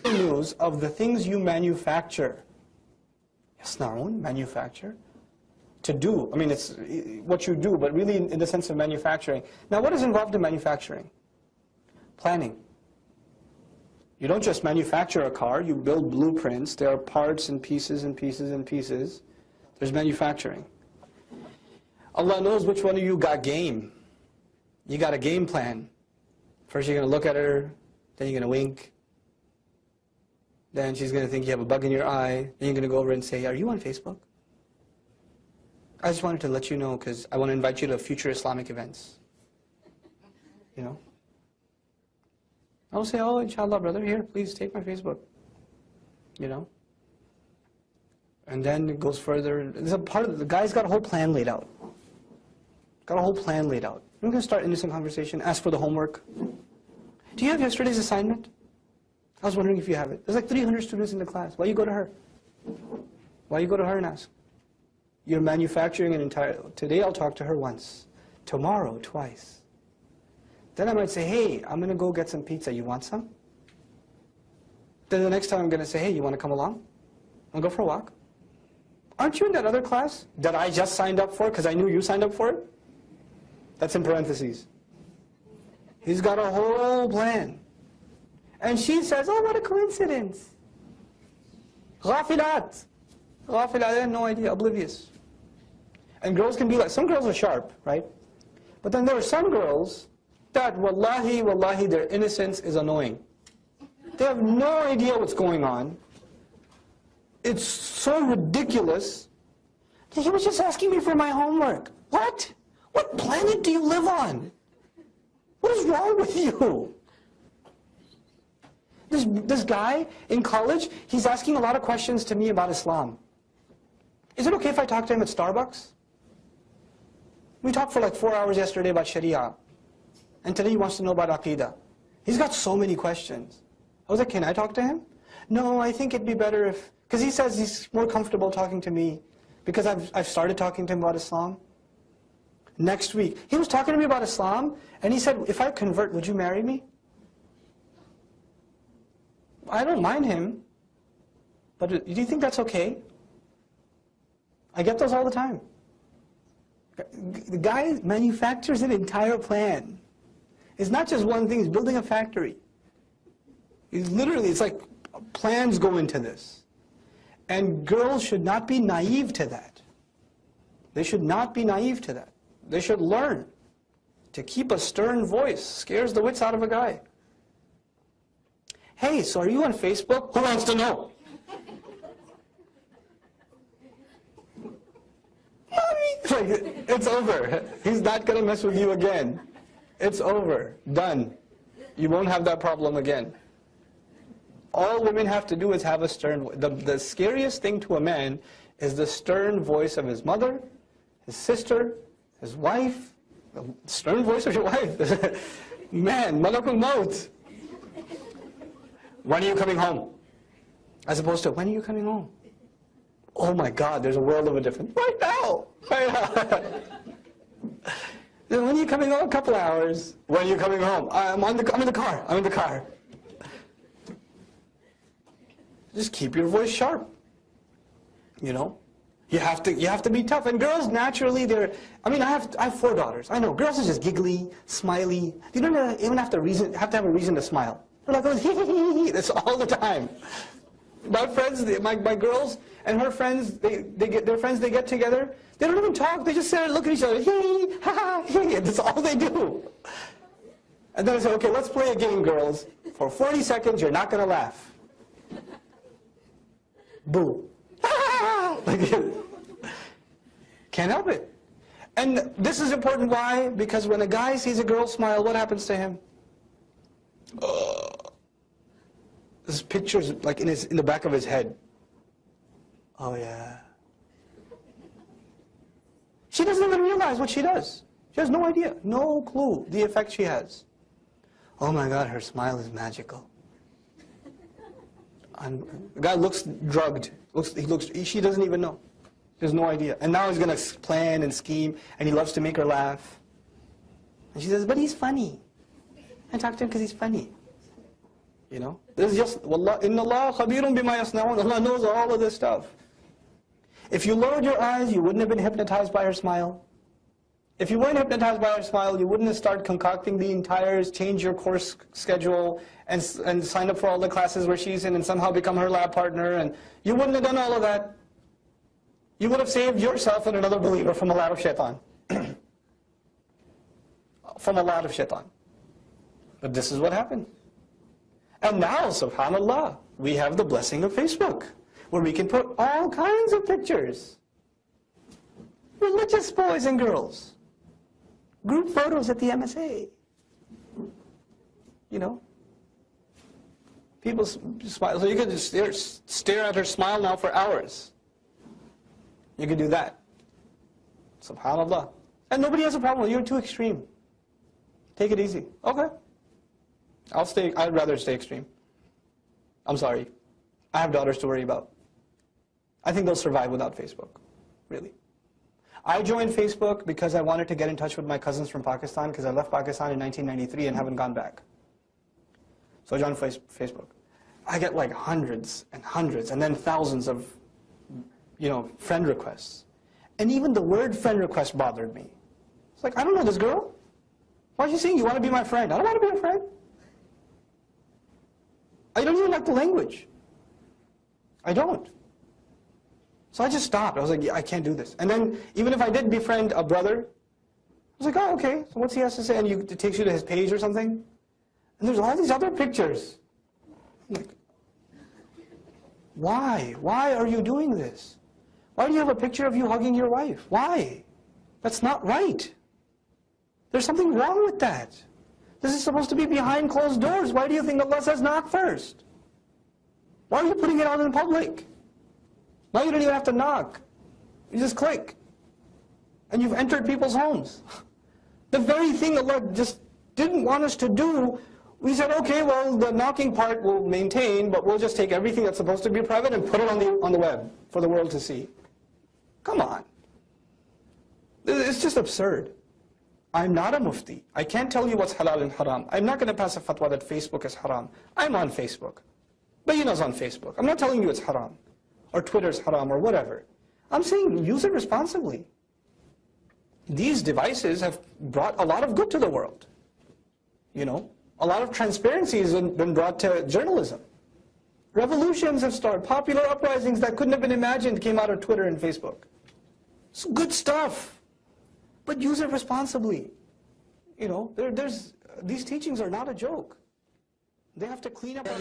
News of the things you manufacture. Yasna'un, manufacture. To do. I mean, it's what you do, but really in the sense of manufacturing. Now, what is involved in manufacturing? Planning. You don't just manufacture a car, you build blueprints. There are parts and pieces and pieces and pieces. There's manufacturing. Allah knows which one of you got game. You got a game plan. First you're going to look at her, then you're going to wink. Then she's going to think you have a bug in your eye. Then you're going to go over and say, are you on Facebook? I just wanted to let you know because I want to invite you to future Islamic events. You know? I'll say, oh, inshallah, brother, here, please take my Facebook. You know? And then it goes further. There's a part of the guy's got a whole plan laid out. Got a whole plan laid out. We're going to start innocent conversation. Ask for the homework. Do you have yesterday's assignment? I was wondering if you have it. There's like 300 students in the class. Why you go to her? Why you go to her and ask? You're manufacturing an entire... Today I'll talk to her once. Tomorrow, twice. Then I might say, hey, I'm going to go get some pizza. You want some? Then the next time I'm going to say, hey, you want to come along? Want to go for a walk? Aren't you in that other class that I just signed up for because I knew you signed up for it? That's in parentheses. He's got a whole plan. And she says, oh, what a coincidence. Ghafilat. Ghafilat, I have no idea, oblivious. And girls can be like, some girls are sharp, right? But then there are some girls that, wallahi, wallahi, their innocence is annoying. They have no idea what's going on. It's so ridiculous. He was just asking me for my homework. What? What planet do you live on? What is wrong with you? This guy in college, he's asking a lot of questions to me about Islam. Is it okay if I talk to him at Starbucks? We talked for like 4 hours yesterday about Sharia. And today he wants to know about Aqidah. He's got so many questions. I was like, can I talk to him? No, I think it'd be better if... Because he says he's more comfortable talking to me because I've started talking to him about Islam. Next week, he was talking to me about Islam, and he said, if I convert, would you marry me? I don't mind him, but do you think that's okay? I get those all the time. The guy manufactures an entire plan. It's not just one thing, he's building a factory. He's literally, it's like plans go into this. And girls should not be naive to that. They should not be naive to that. They should learn to keep a stern voice. Scares the wits out of a guy. Hey, so are you on Facebook? Who wants to know? It's over. He's not going to mess with you again. It's over. Done. You won't have that problem again. All women have to do is have a stern voice. The scariest thing to a man is the stern voice of his mother, his sister, his wife. The stern voice of your wife. Man, malakul maut. When are you coming home? As opposed to, when are you coming home? Oh my God, there's a world of a difference. Right now! Right now. When are you coming home? A couple hours. When are you coming home? I'm in the car. I'm in the car. Just keep your voice sharp. You know? You have to be tough. And girls, naturally, I have 4 daughters. I know, girls are just giggly, smiley. You don't even have to have a reason to smile. They're like, oh, that's all the time. My friends, my girls and her friends, they get together. They don't even talk. They just sit and look at each other. Hee, ha, hee. That's all they do. And then I say, okay, let's play a game, girls. For 40 seconds, you're not going to laugh. Boo. Can't help it. And this is important. Why? Because when a guy sees a girl smile, what happens to him? This picture's like in the back of his head. Oh yeah. She doesn't even realize what she does. She has no idea, no clue the effect she has. Oh my God, her smile is magical. And the guy looks drugged. She doesn't even know. She has no idea. And now he's going to plan and scheme, and he loves to make her laugh. And she says, but he's funny. I talk to him because he's funny. You know, this is just, Wallah, inna Allah khabirun bima yasna'un. Allah knows all of this stuff. If you lowered your eyes, you wouldn't have been hypnotized by her smile. If you weren't hypnotized by her smile, you wouldn't have started concocting the entire, change your course schedule, and sign up for all the classes where she's in and somehow become her lab partner, and you wouldn't have done all of that. You would have saved yourself and another believer from a lot of shaitan. From a lot of shaitan. But this is what happened. And now, subhanAllah, we have the blessing of Facebook, where we can put all kinds of pictures. Religious boys and girls. Group photos at the MSA. You know? People smile. So you can just stare at her smile now for hours. You can do that. SubhanAllah. And nobody has a problem. You're too extreme. Take it easy. Okay. I'd rather stay extreme. I'm sorry. I have daughters to worry about. I think they'll survive without Facebook. Really. I joined Facebook because I wanted to get in touch with my cousins from Pakistan, because I left Pakistan in 1993 and haven't gone back. So I joined Facebook. I get like hundreds and hundreds and then thousands of, friend requests. And even the word friend request bothered me. It's like, I don't know this girl. Why are you saying you want to be my friend? I don't want to be your friend. I don't even like the language. I don't. So I just stopped. I was like, yeah, I can't do this. And then, even if I did befriend a brother, I was like, oh, okay, so what's he has to say? And it takes you to his page or something. And there's all these other pictures. I'm like, why? Why are you doing this? Why do you have a picture of you hugging your wife? Why? That's not right. There's something wrong with that. This is supposed to be behind closed doors. Why do you think Allah says knock first? Why are you putting it out in public? Now you don't even have to knock. You just click. And you've entered people's homes. The very thing Allah just didn't want us to do, we said, okay, well, the knocking part we'll maintain, but we'll just take everything that's supposed to be private and put it on the web for the world to see. Come on. It's just absurd. I'm not a mufti. I can't tell you what's halal and haram. I'm not going to pass a fatwa that Facebook is haram. I'm on Facebook. Bayina's on Facebook. I'm not telling you it's haram, or Twitter's haram, or whatever. I'm saying use it responsibly. These devices have brought a lot of good to the world. A lot of transparency has been brought to journalism. Revolutions have started. Popular uprisings that couldn't have been imagined came out of Twitter and Facebook. It's good stuff. But use it responsibly. These teachings are not a joke. They have to clean up our